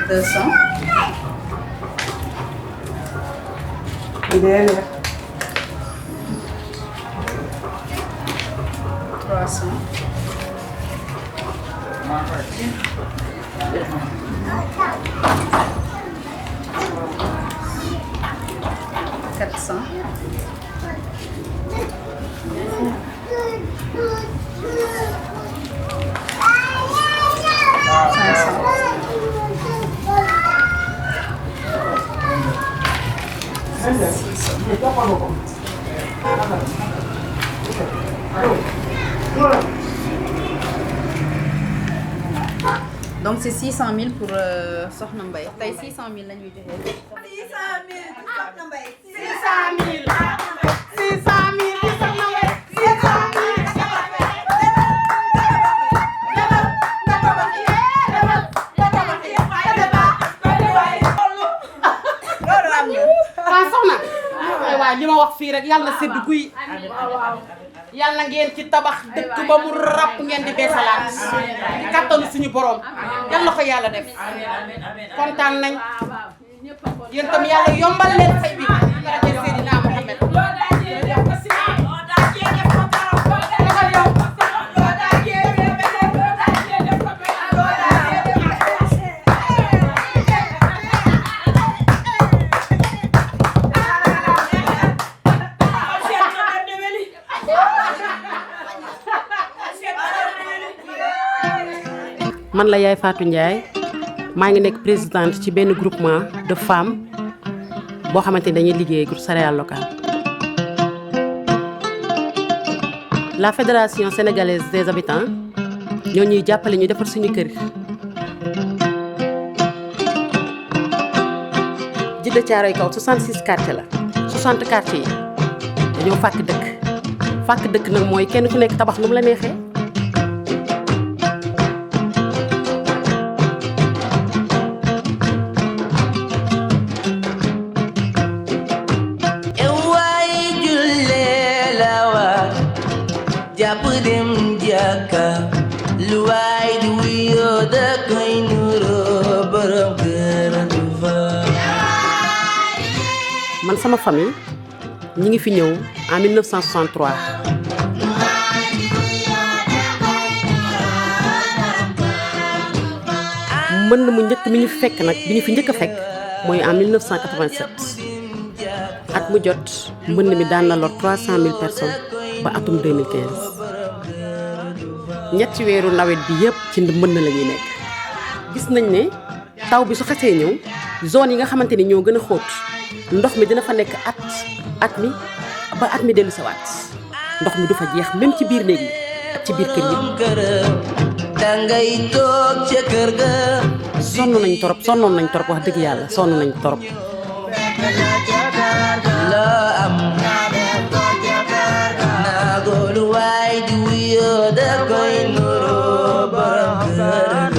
200. Idéal. 300. 400. 500. Donc c'est 600 000 pour Sokhna Mbaye. Tay 600 000 la ñuy joxe. 600 000 Sokhna Mbaye. 600 000. 600 000 Sokhna Mbaye. 600 000. waaw li ma wax fii rek yàlla na sedd guy yàlla ngeen ci tabax dëkk ba mu ràpp ngeen di beesalaat di kattanu suñu borom yàlla ko yàlla def kontaan nañ yéen tam yàlla yombal leen fay bi daraja Seydina Muhammad man la Yaay Fatou Ndiaye maa ngi nekk présidente ci benn groupement de femmes boo xamante ni dañuy liggéey groupe céréales locales. La fédération sénégalaise des habitants ñoo ñuy jàppale ñu defar suñu kër Djiddah Thiaroye Kaw 66 quartiers la 60 quartiers yi dañoo fàkk dëkk nag mooy kenn ku nekk tabax nu mu la neexee. man sama famille ñi ngi fi ñëw en 1963 mën na mu njëkk mi ñu fekk nag bi ñu fi njëkk a fekk mooy en 1987 at mu jot mbënn mi daan na lor 300 000 personnes ba atum 2015 ñetti weeru nawet bi yëpp ci mbënn la ñuy nekk gis nañ ne taw bi su xasee ñëw zone yi nga xamante ni ñoo gën a xóot ndox mi dina fa nekk at mi ba at mi dellu sawaat ndox mi du fa jeex même ci biir néeg yi ak ci biir kër yi dangay toog ca kër ga sonnoon nañ torop wax dëgg yàlla sonn nañ torop la am naagolu waay di wuyoo da koy nuroo borom kër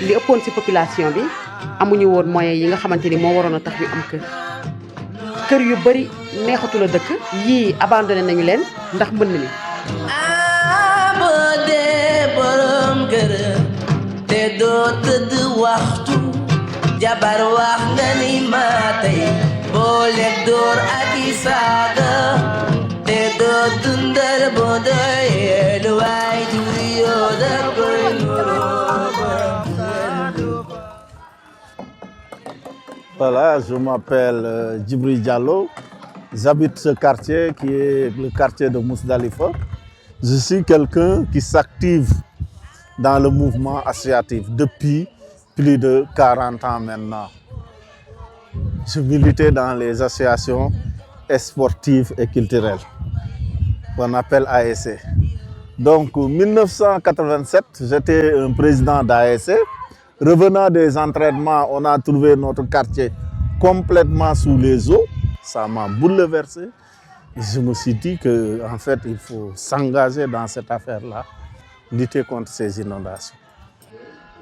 li ëppoon ci population bi amuñu woon moyens yi nga xamante ni moo waroon a tax ñu am kër yu bari neexatu la dëkk yii abandonné nañu leen ndax mbënn mi boo dee borom kër te doo tëdd waxtu jabar wax nga ni maa tey boole door ak i saaga te doo dundal boo doyee lu waay di wuyoo da koy nuroo. Voilà, je m'appelle Djibril Diallo. J'habite ce quartier qui est le quartier de Mousdalifa. Je suis quelqu'un qui s'active dans le mouvement associatif depuis plus de 40 ans maintenant. Je militais dans les associations sportives et culturelles qu'on appelle ASC. Donc en 1987, j'étais un président d'ASC. Revenant des entraînements, on a trouvé notre quartier complètement sous les eaux. Ça m'a bouleversé. Je me suis dit qu'en fait, il faut s'engager dans cette affaire-là, lutter contre ces inondations.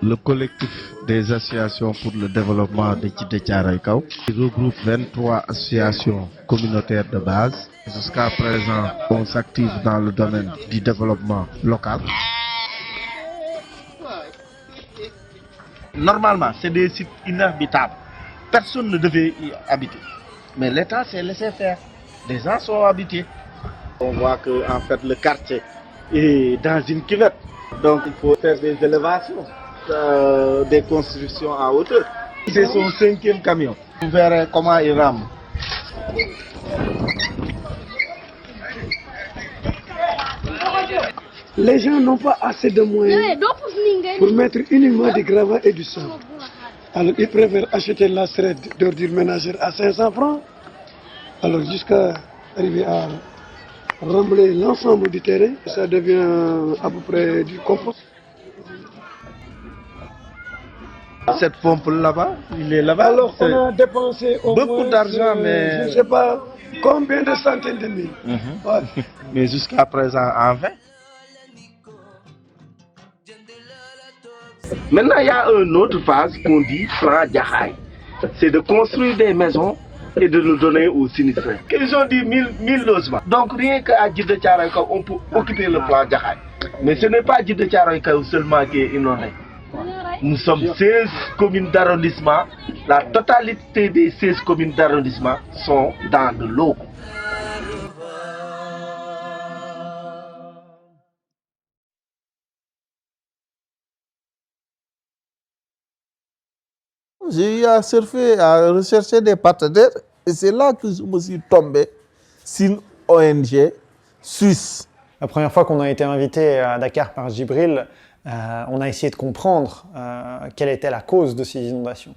Le collectif des associations pour le développement de Djiddah Thiaroye Kaw regroupe 23 associations communautaires de base. Jusqu'à présent, on s'active dans le domaine du développement local. Normalement, c'est des sites inhabitables. Personne ne devait y habiter. Mais l'État s'est laissé faire. Les gens sont habités. On voit que en fait, le quartier est dans une cuvette. Donc il faut faire des élévations, des constructions en hauteur. C'est son 5e camion. Vous verrez comment il rame. Les gens n'ont pas assez de moyens pour mettre uniquement du gravat et du sable. Alors ils préfèrent acheter la serre d'ordures ménagères à 500 francs, alors jusqu'à arriver à remblayer l'ensemble du terrain. Ça devient à peu près du compost. Cette pompe là-bas, il est là-bas. Alors on a dépensé au beaucoup moins, d'argent, mais je ne sais pas combien de centaines de mille. Ouais. Mais jusqu'à présent en vain. Maintenant, il y a une autre phase qu'on dit plan Jaxaay. C'est de construire des maisons et de nous donner aux sinistrés. Ils ont dit 1000 logements. Donc rien qu'à Djiddah Thiaroye Kao, on peut occuper le plan Jaxaay. Mais ce n'est pas Djiddah Thiaroye Kao seulement qui est inondé. Nous sommes 16 communes d'arrondissement. La totalité des 16 communes d'arrondissement sont dans de l'eau. J'ai eu à surfer, à rechercher des partenaires et c'est là que je me suis tombé sur une ONG suisse. La première fois qu'on a été invité à Dakar par Djibril, on a essayé de comprendre quelle était la cause de ces inondations.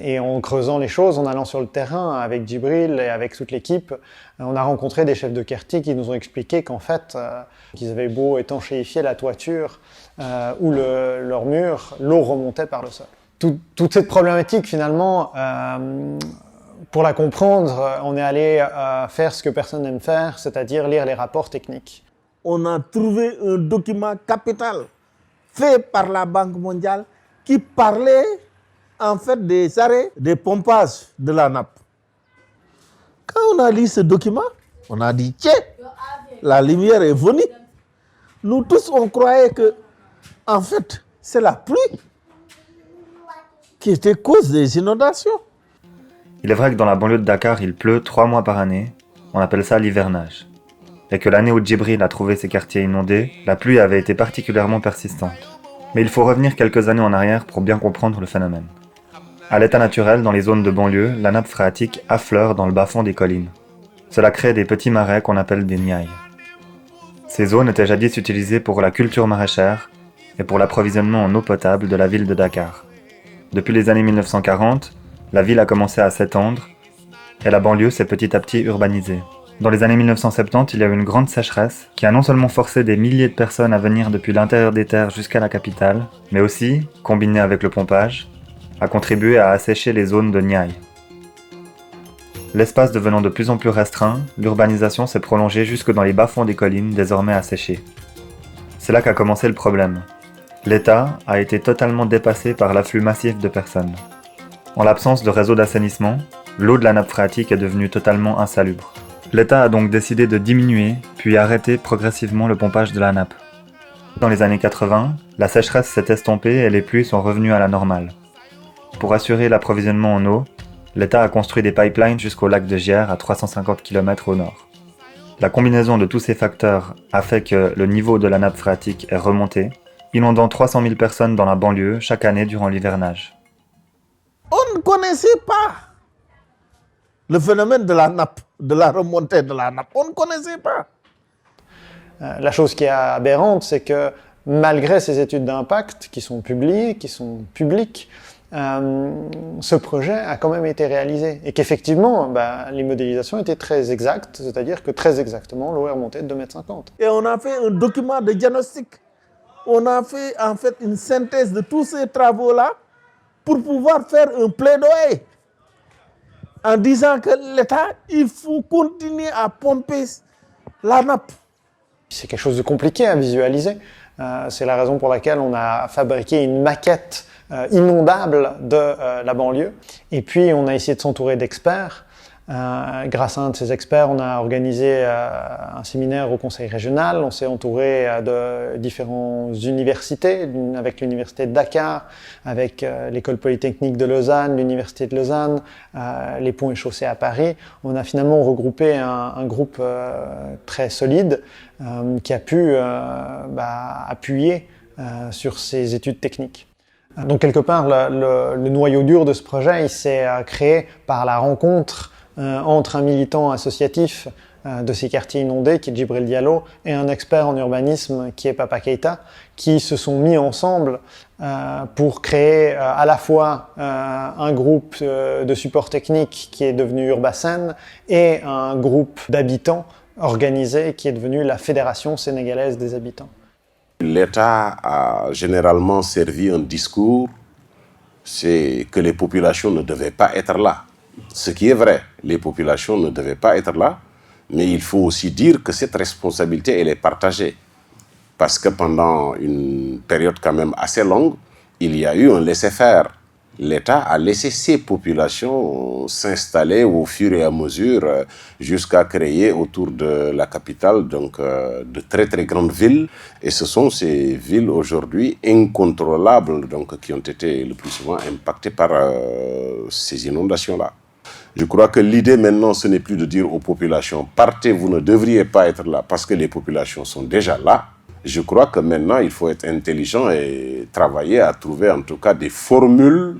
Et en creusant les choses, en allant sur le terrain avec Djibril et avec toute l'équipe, on a rencontré des chefs de quartier qui nous ont expliqué qu'en fait, qu'ils avaient beau étanchéifier la toiture ou leur mur, l'eau remontait par le sol. Toute cette problématique, finalement, pour la comprendre, on est allé faire ce que personne n'aime faire, c'est-à-dire lire les rapports techniques. On a trouvé un document capital fait par la Banque mondiale qui parlait en fait des arrêts des pompages de la nappe. Quand on a lu ce document, on a dit tiens, la lumière est venue. Nous tous on croyait que en fait c'est la pluie qui était cause des inondations. Il est vrai que dans la banlieue de Dakar, il pleut 3 mois par année, on appelle ça l'hivernage. Et que l'année où Djibril a trouvé ces quartiers inondés, la pluie avait été particulièrement persistante. Mais il faut revenir quelques années en arrière pour bien comprendre le phénomène. À l'état naturel, dans les zones de banlieue, la nappe phréatique affleure dans le bas-fond des collines. Cela crée des petits marais qu'on appelle des niayes. Ces zones étaient jadis utilisées pour la culture maraîchère et pour l'approvisionnement en eau potable de la ville de Dakar. Depuis les années 1940, la ville a commencé à s'étendre et la banlieue s'est petit à petit urbanisée. Dans les années 1970, il y a eu une grande sécheresse qui a non seulement forcé des milliers de personnes à venir depuis l'intérieur des terres jusqu'à la capitale, mais aussi, combinée avec le pompage, a contribué à assécher les zones de niayes. L'espace devenant de plus en plus restreint, l'urbanisation s'est prolongée jusque dans les bas-fonds des collines désormais asséchées. C'est là qu'a commencé le problème. L'État a été totalement dépassé par l'afflux massif de personnes. En l'absence de réseau d'assainissement, l'eau de la nappe phréatique est devenue totalement insalubre. L'État a donc décidé de diminuer, puis arrêter progressivement le pompage de la nappe. Dans les années 80, la sécheresse s'est estompée et les pluies sont revenues à la normale. Pour assurer l'approvisionnement en eau, l'État a construit des pipelines jusqu'au lac de Gier à 350 km au nord. La combinaison de tous ces facteurs a fait que le niveau de la nappe phréatique est remonté, inondant 300 000 personnes dans la banlieue chaque année durant l'hivernage. On ne connaissait pas le phénomène de la nappe, de la remontée de la nappe. On ne connaissait pas. La chose qui est aberrante, c'est que malgré ces études d'impact qui sont publiées, qui sont publiques, ce projet a quand même été réalisé. Et qu'effectivement, les modélisations étaient très exactes, c'est-à-dire que très exactement, l'eau est remontée de 2,50 m. Et on a fait un document de diagnostic. On a fait en fait une synthèse de tous ces travaux-là pour pouvoir faire un plaidoyer en disant que l'État, il faut continuer à pomper la nappe. C'est quelque chose de compliqué à visualiser. C'est la raison pour laquelle on a fabriqué une maquette inondable de la banlieue. Et puis, on a essayé de s'entourer d'experts Grâce à un de ces experts, on a organisé un séminaire au conseil régional. On s'est entouré de différentes universités, avec l'université de Dakar, avec l'école polytechnique de Lausanne, l'université de Lausanne, les ponts et chaussées à Paris. On a finalement regroupé un groupe très solide qui a pu appuyer sur ces études techniques. Donc quelque part, le noyau dur de ce projet, il s'est créé par la rencontre entre un militant associatif de ces quartiers inondés, qui est Djibril Diallo, et un expert en urbanisme, qui est Papa Keita, qui se sont mis ensemble pour créer à la fois un groupe de support technique qui est devenu Urbasen et un groupe d'habitants organisé qui est devenu la Fédération sénégalaise des habitants. L'État a généralement servi un discours, c'est que les populations ne devaient pas être là. Ce qui est vrai, les populations ne devaient pas être là, mais il faut aussi dire que cette responsabilité, elle est partagée. Parce que pendant une période quand même assez longue, il y a eu un laisser-faire. L'État a laissé ses populations s'installer au fur et à mesure jusqu'à créer autour de la capitale donc, de très très grandes villes. Et ce sont ces villes aujourd'hui incontrôlables donc, qui ont été le plus souvent impactées par ces inondations-là. Je crois que l'idée maintenant, ce n'est plus de dire aux populations « partez, vous ne devriez pas être là » parce que les populations sont déjà là. Je crois que maintenant, il faut être intelligent et travailler à trouver en tout cas des formules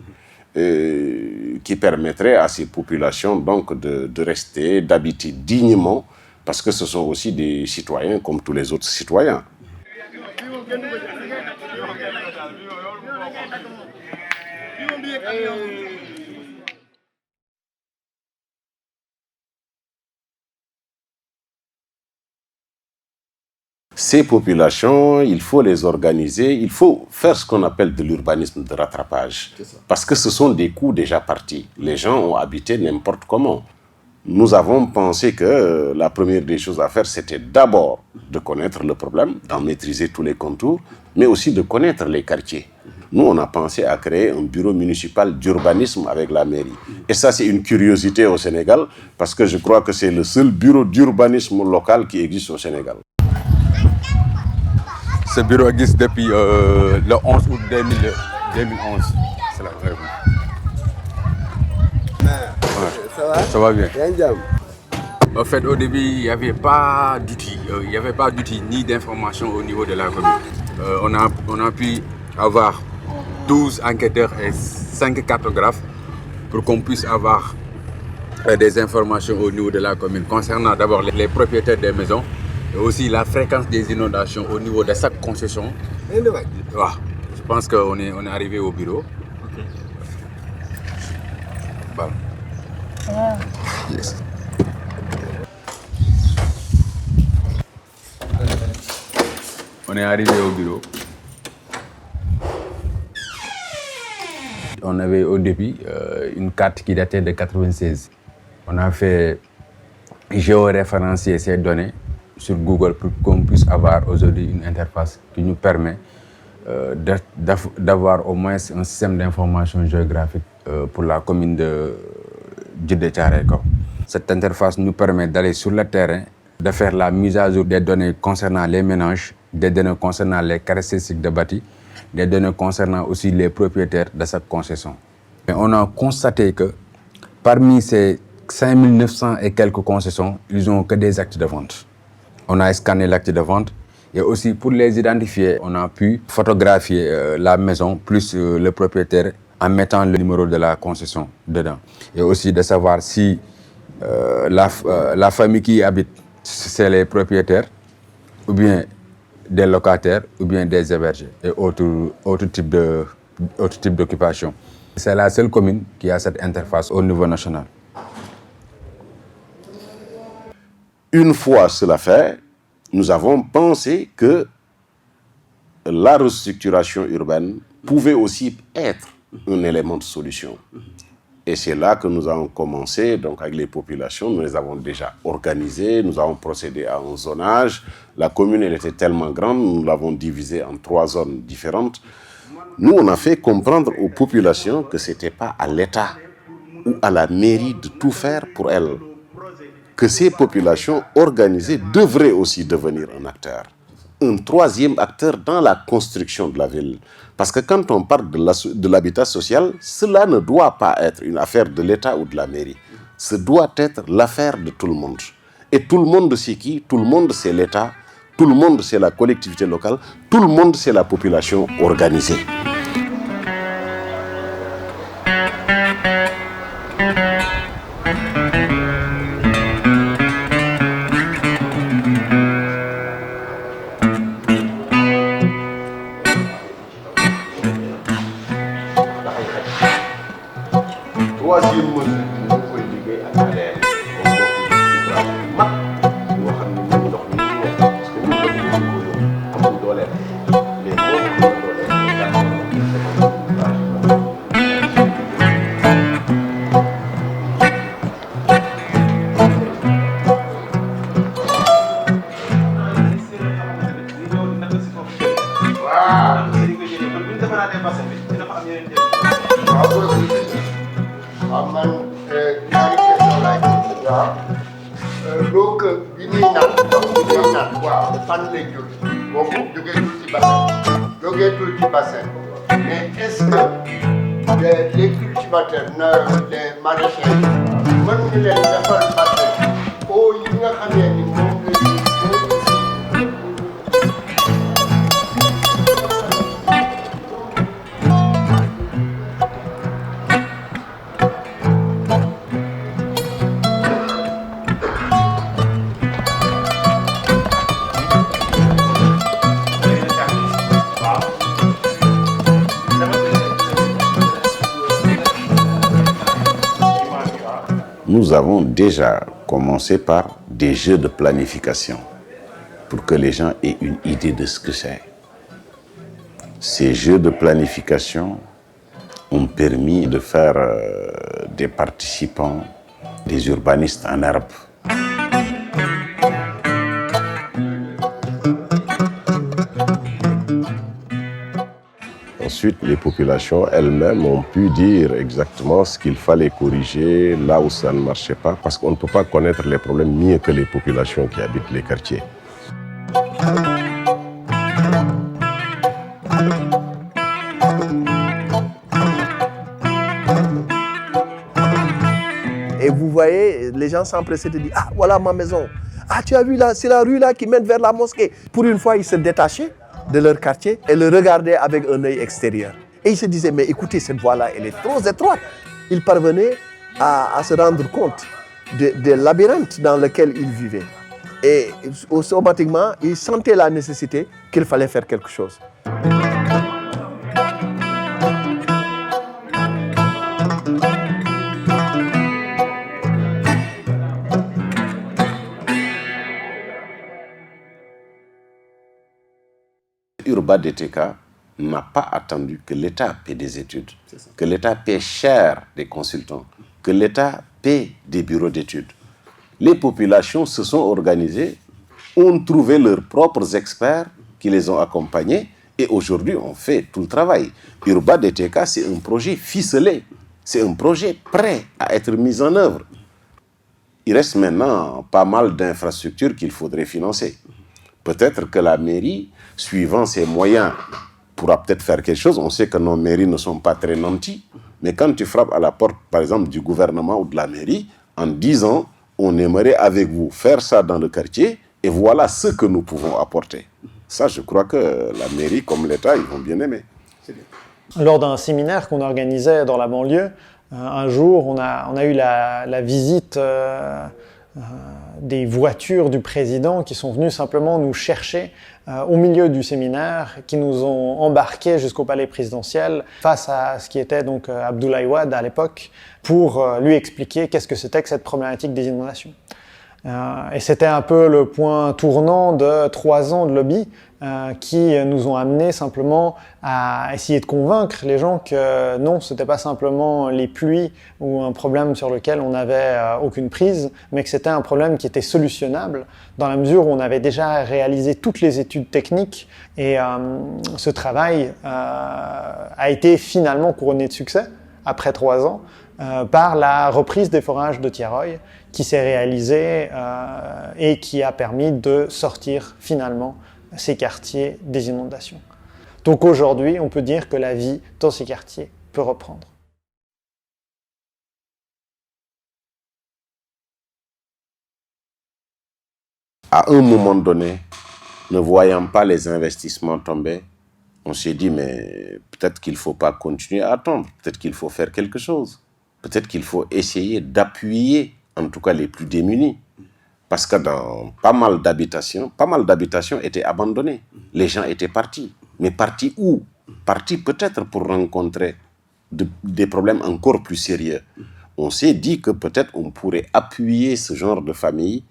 qui permettraient à ces populations donc, de rester, d'habiter dignement, parce que ce sont aussi des citoyens comme tous les autres citoyens. Ces populations, il faut les organiser, il faut faire ce qu'on appelle de l'urbanisme de rattrapage. Parce que ce sont des coûts déjà partis. Les gens ont habité n'importe comment. Nous avons pensé que la première des choses à faire, c'était d'abord de connaître le problème, d'en maîtriser tous les contours, mais aussi de connaître les quartiers. Nous, on a pensé à créer un bureau municipal d'urbanisme avec la mairie. Et ça, c'est une curiosité au Sénégal, parce que je crois que c'est le seul bureau d'urbanisme local qui existe au Sénégal. Ce bureau existe depuis le 11 août 2011. C'est la vraie. Ouais. Ça va bien. En fait, au début, il n'y avait pas d'outils. Il n'y avait pas d'outils ni d'informations au niveau de la commune. On a pu avoir 12 enquêteurs et 5 cartographes pour qu'on puisse avoir des informations au niveau de la commune concernant d'abord les propriétaires des maisons et aussi la fréquence des inondations au niveau de chaque concession. Ouais. Je pense qu'on est arrivé au bureau. Okay. Voilà. Ah. Yes. On est arrivé au bureau. On avait au début une carte qui datait de 1996. On a fait géoréférencier ces données sur Google pour qu'on puisse avoir aujourd'hui une interface qui nous permet d'avoir au moins un système d'information géographique pour la commune de Djeddah Thiaroye Kao. Cette interface nous permet d'aller sur le terrain, de faire la mise à jour des données concernant les ménages, des données concernant les caractéristiques de bâti, des données concernant aussi les propriétaires de cette concession. Et on a constaté que parmi ces 5900 et quelques concessions, ils n'ont que des actes de vente. On a scanné l'acte de vente et aussi pour les identifier, on a pu photographier la maison plus le propriétaire en mettant le numéro de la concession dedans. Et aussi de savoir si la famille qui y habite, c'est les propriétaires ou bien des locataires ou bien des hébergés et autre type d'occupation. C'est la seule commune qui a cette interface au niveau national. Une fois cela fait, nous avons pensé que la restructuration urbaine pouvait aussi être un élément de solution. Et c'est là que nous avons commencé, donc avec les populations, nous les avons déjà organisées, nous avons procédé à un zonage. La commune, elle était tellement grande, nous l'avons divisée en 3 zones différentes. Nous, on a fait comprendre aux populations que ce n'était pas à l'État ou à la mairie de tout faire pour elles. Que ces populations organisées devraient aussi devenir un acteur. Un troisième acteur dans la construction de la ville. Parce que quand on parle de l'habitat social, cela ne doit pas être une affaire de l'État ou de la mairie. Ce doit être l'affaire de tout le monde. Et tout le monde c'est qui? Tout le monde c'est l'État, tout le monde c'est la collectivité locale, tout le monde c'est la population organisée. Mais est-ce que les cultivateurs, les maraîchers, mën nga leen defal bassin eau yi nga xamee ni moom Nous avons déjà commencé par des jeux de planification pour que les gens aient une idée de ce que c'est. Ces jeux de planification ont permis de faire des participants, des urbanistes en herbe. Ensuite, les populations elles-mêmes ont pu dire exactement ce qu'il fallait corriger, là où ça ne marchait pas, parce qu'on ne peut pas connaître les problèmes mieux que les populations qui habitent les quartiers. Et vous voyez, les gens s'empressaient de dire « Ah, voilà ma maison. Ah, tu as vu là, c'est la rue là qui mène vers la mosquée. » Pour une fois, ils se détachaient de leur quartier et le regardaient avec un œil extérieur. Et ils se disaient, mais écoutez, cette voie-là, elle est trop étroite. Ils parvenaient à se rendre compte des labyrinthes dans lesquels ils vivaient. Et automatiquement, ils sentaient la nécessité qu'il fallait faire quelque chose. Urba DTK n'a pas attendu que l'État paie des études, que l'État paie cher des consultants, que l'État paie des bureaux d'études. Les populations se sont organisées, ont trouvé leurs propres experts qui les ont accompagnés et aujourd'hui on fait tout le travail. Urba DTK, c'est un projet ficelé, c'est un projet prêt à être mis en œuvre. Il reste maintenant pas mal d'infrastructures qu'il faudrait financer. Peut-être que la mairie, suivant ses moyens, pourra peut-être faire quelque chose. On sait que nos mairies ne sont pas très nantis. Mais quand tu frappes à la porte, par exemple, du gouvernement ou de la mairie, en disant, on aimerait avec vous faire ça dans le quartier, et voilà ce que nous pouvons apporter. Ça, je crois que la mairie, comme l'État, ils vont bien aimer. Lors d'un séminaire qu'on organisait dans la banlieue, un jour, on a eu la visite des voitures du président qui sont venues simplement nous chercher au milieu du séminaire, qui nous ont embarqués jusqu'au palais présidentiel face à ce qui était donc Abdoulaye Wade à l'époque pour lui expliquer qu'est-ce que c'était que cette problématique des inondations. Et c'était un peu le point tournant de 3 ans de lobby qui nous ont amenés simplement à essayer de convaincre les gens que non, c'était pas simplement les pluies ou un problème sur lequel on n'avait aucune prise, mais que c'était un problème qui était solutionnable dans la mesure où on avait déjà réalisé toutes les études techniques et ce travail a été finalement couronné de succès après 3 ans. par la reprise des forages de Tiaroy qui s'est réalisée et qui a permis de sortir finalement ces quartiers des inondations. Donc aujourd'hui, on peut dire que la vie dans ces quartiers peut reprendre. À un moment donné, ne voyant pas les investissements tomber, on s'est dit, mais peut-être qu'il ne faut pas continuer à attendre, peut-être qu'il faut faire quelque chose, peut-être qu'il faut essayer d'appuyer, en tout cas les plus démunis. Parce que dans pas mal d'habitations étaient abandonnées. Les gens étaient partis. Mais partis où? Partis peut-être pour rencontrer des problèmes encore plus sérieux. On s'est dit que peut-être on pourrait appuyer ce genre de famille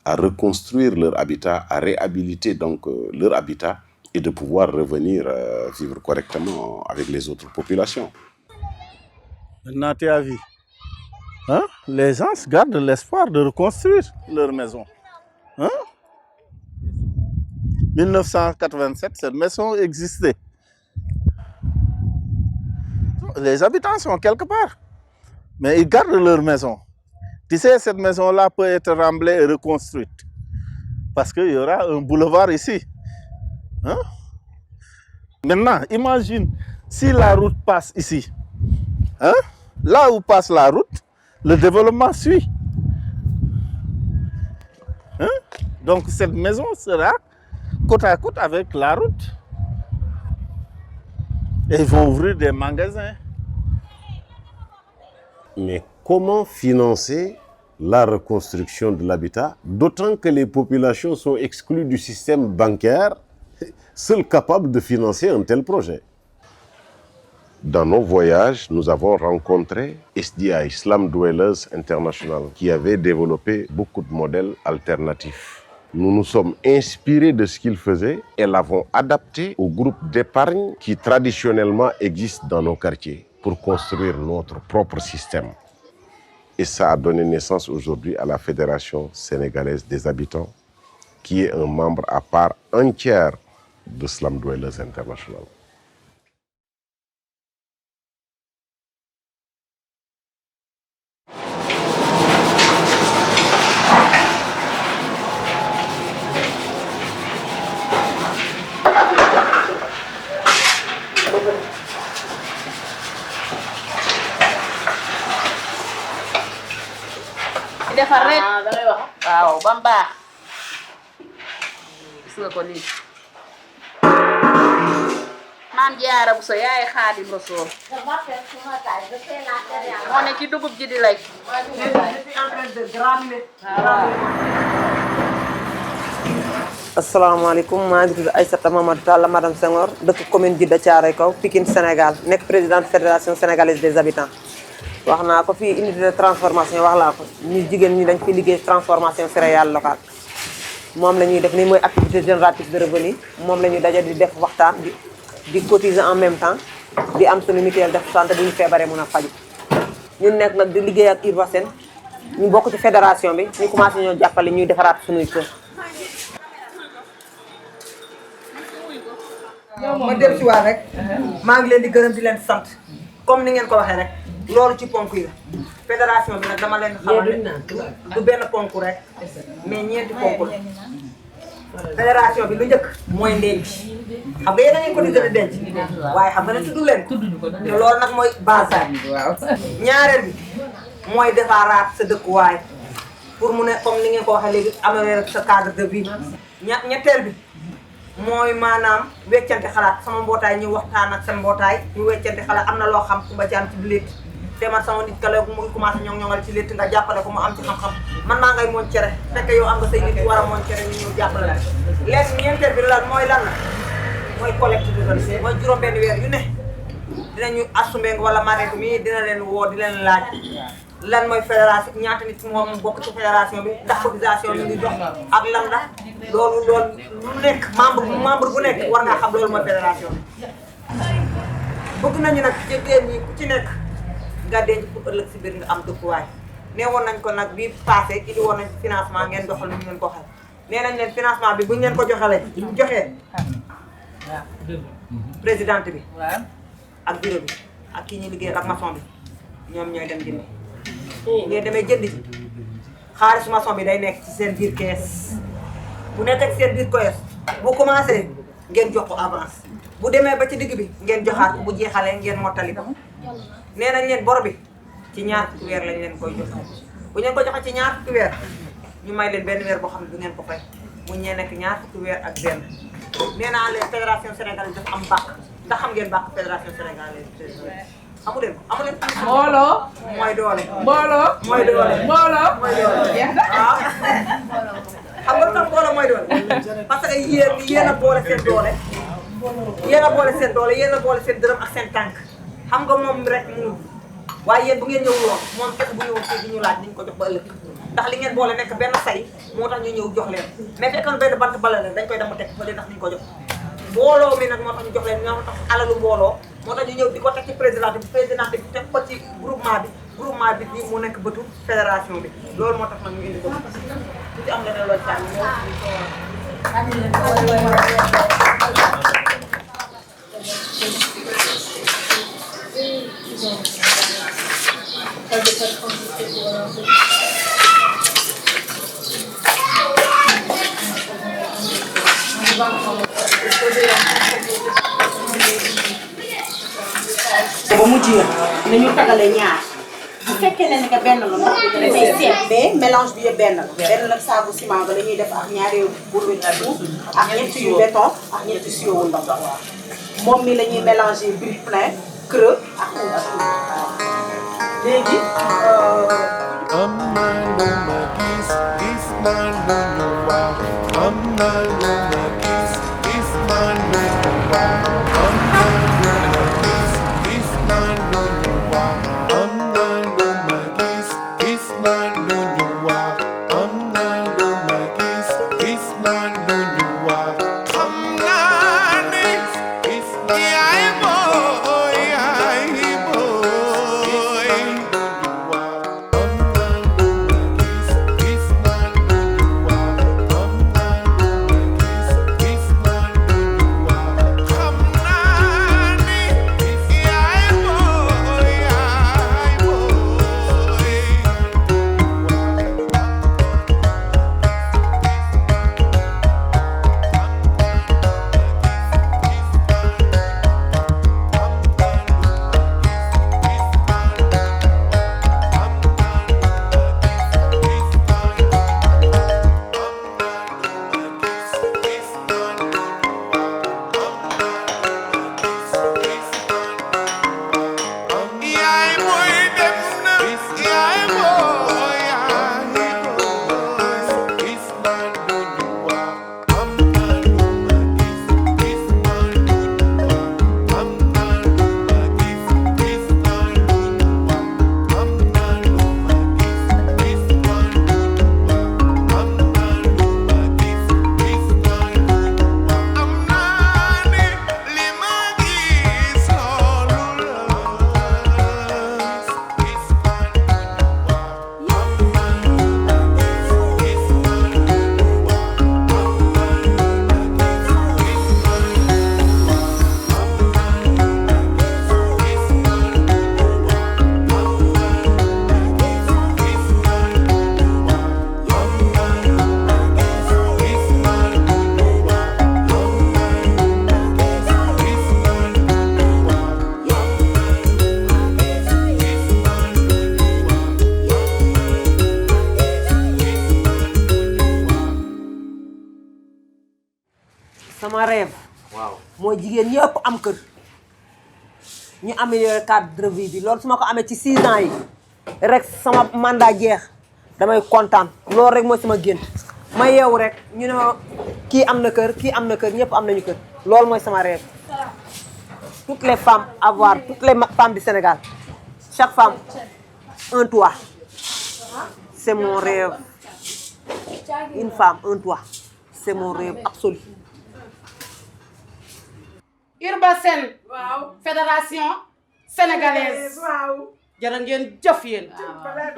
à reconstruire leur habitat, à réhabiliter donc leur habitat et de pouvoir revenir vivre correctement avec les autres populations. Maintenant, tu as vu, hein? Les gens gardent l'espoir de reconstruire leur maison. Hein? 1987, cette maison existait. Les habitants sont quelque part, mais ils gardent leur maison. Tu sais, cette maison-là peut être remblée et reconstruite parce qu'il y aura un boulevard ici. Hein? Maintenant, imagine si la route passe ici. Hein? Là où passe la route, le développement suit. Hein? Donc cette maison sera côte à côte avec la route. Et ils vont ouvrir des magasins. Mais comment financer la reconstruction de l'habitat, d'autant que les populations sont exclues du système bancaire, seules capables de financer un tel projet? Dans nos voyages, nous avons rencontré SDI, Slum Dwellers International, qui avait développé beaucoup de modèles alternatifs. Nous nous sommes inspirés de ce qu'ils faisaient et l'avons adapté au groupe d'épargne qui traditionnellement existe dans nos quartiers pour construire notre propre système. Et ça a donné naissance aujourd'hui à la Fédération sénégalaise des habitants, qui est un membre à part entière de Slum Dwellers International. defar rek waaw ba mu baax gis nga ko nii maam Jaara Buso yaay Xaadim Rasuul moo ne ci dugub ji di lay asalaamaaleykum maa ngi tudd Aïssata Mamadou Talla madame Senghor dëkk commune Djiddah Thiaroye Kaw Pikine Sénégal nekk présidente fédération sénégalaise des habitants wax naa ko fii unité de transformation wax laa ko ñu jigéen ñi dañ fi liggéey transformation céréale locale moom la ñuy def nii mooy activité génératrice de revenu moom la ñuy daje di def waxtaan di cotiser en même temps di am suñu mutuelle de santé bu ñu feebaree mun a faju ñun nekk nag di liggéey ak Urbasen ñu bokk ci fédération bi ñu commencé ñoo jàppale ñuy defaraat suñuy kër. ma dem si waat rek maa ngi leen di gërëm di leen sant comme ni ngeen ko waxee rek loolu ci ponk yi la fédération bi nag dama leen xamal ne du benn ponk rek mais ñeenti ponk la fédération bi lu njëkk mooy ndenc xam nga yéen a ngi cotiser denc waaye xam nga ne tudd leen te loolu nag mooy base ñaareel bi mooy defaraat sa dëkkuwaay pour mu ne comme ni ngeen ko waxee léegi améliorer sa cadre de vie ñetteel bi mooy maanaam weccante xalaat sama mbootaay ñu waxtaan ak seen mbootaay ñu weccante xalaat am na loo xam Kumba ci am ci létt te man sama nit ka léegi mu ngi commencé ñoŋ-ñoŋal ci létt nga jàppale ko mu am ci xam-xam man maa ngay mooñ cere fekk yow am nga say nit war a mooñ cere ñu ñëw jàppale la léegi ñeenteel bi lan mooy lan la mooy collecte de données mooy juróom-benn weer yu ne dinañu assumé wala mareet mi dina leen woo di leen laaj lan mooy fédération ñaata nit moom bokk ci fédération bi ndax cotisation bi ngi jox ak lan la loolu lu nekk membre bu nekk war ngaa xam loolu mooy fédération bi bëgg nañu nag jigéen ñi ku ci nekk nga denc pour ëllëg si biir nga am dëkkuwaay nee woon nañ ko nag bii passé indi woon nañ financement ngeen doxal ñu leen ko xel nee nañ leen financement bi buñ leen ko joxalee joxee présidente bi ak bureau bi ak kii ñu liggéey ak maçon bi ñoom ñooy dem jëndi ngeen demee jënd ji xaalis maçon bi day nekk ci seen biir kees bu nekkee ci seen biir kees bu commencé ngeen jox ko avance bu demee ba ci digg bi ngeen joxaat ko bu jeexalee ngeen mottali ko nee nañ leen bor bi ci ñaar fukki weer lañ leen koy jox bu ngeen ko joxe ci ñaar fukki weer ñu may leen benn weer boo xam ne du ngeen ko fay mu ñee nekk ñaar fukki weer ak benn nee naa leen fédération sénégalaise dafa am bàq ndax xam ngeen bàq fédération sénégalaise amu leen amu leen. mbooloo mooy doole. mbooloo mooy doole. mbooloo mooy doole. waaw xam nga tam mbooloo mooy doole parce que yéen a boole seen doole yéen a boole seen doole yéen a boole seen dërëm ak seen tànk xam nga moom rek mënul waaye yéen bu ngeen ñëwul woon moom kese bu ñëwoon fii di ñu laaj ni ñu ko jox ba ëllëg ndax li ngeen boole nekk benn say moo tax ñu ñëw jox leen mais fekkoon benn bant bala leen dañ koy dem teg fa leen ndax ni ñu ko jox mbooloo mi nag moo tax ñu jox leen ñoo tax alalu mbooloo moo tax ñu ñëw di ko teg ci président bi teg ko ci groupement bi bi mu nekk bëtu fédération bi loolu moo tax nag ñu indi ko su ci am leneen loo caa ba mu jeex nañu tagale ñaar bu fekkee ne nga benn la ndox bi dafay seet mais mélange bi yëpp benn la benn nag saabu ciment ba dañuy def ak ñaari bourre ci suuf ak ñetti yu béton ak ñetti siyowu ndox moom mi la ñuy mélanger brique plein creux ak léegi sama rêve mooy jigéen ñëpp am kër ñu améliorer cadre de vie bi loolu su ma ko amee ci 6 ans yi rek sama mandat jeex damay kontaan loolu rek mooy sama gént ma yeewu rek ñu ne kii am na kër kii am na kër ñëpp am nañu kër loolu mooy sama rêve toutes les femmes avoir toutes les femmes du Sénégal chaque femme un toit c'est mon rêve une femme un toit c'est mon rêve absolu. Urbasen fédération sénégalaise jërë ngeen jëf yéen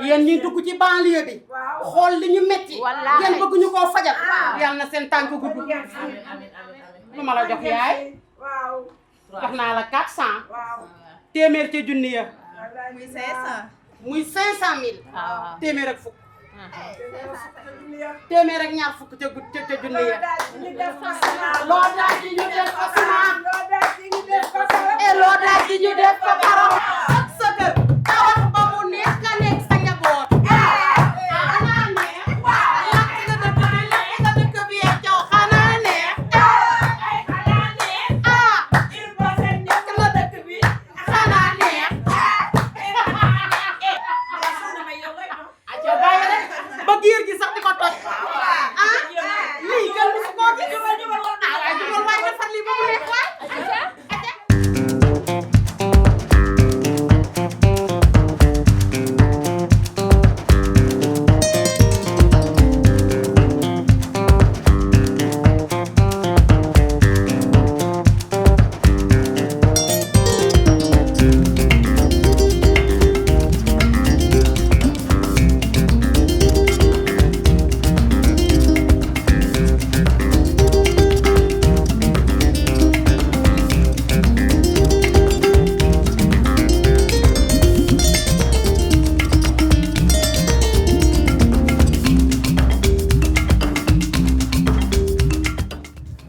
yéen ñi dugg ci banlieue bi xool li ñu metti yéen bëgg ñu koo fajal yal na seen tànk gudd lu ma la jox yaay jox naa la 400 téeméer ca junni ya muy 500. muy 500000. waaw téeméer ak fukk. téeméer ak ñaar fukk ca junni ya. loo daal di ñu def ko ciment. loo daal di ñu def ko karo. ak sa kër tawax ba mu neex nga nekk sa njaboot. xanaa neex. lakk nga dëkk bi ak caw xanaa neex. xanaa neex. lakk nga dëkk bi xanaa neex. ba giir gi sax di ko toj. lii kenn du si koo gis. waaye jugal waaye defar lii ba mu neex waay.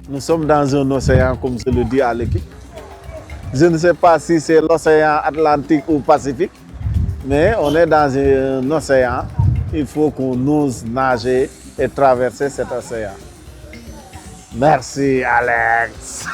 Nous sommes dans un océan, comme je le dis à l'équipe. Je ne sais pas si c'est l'océan Atlantique ou Pacifique, mais on est dans un océan. Il faut qu'on ose nager et traverser cet océan. Merci, Alex.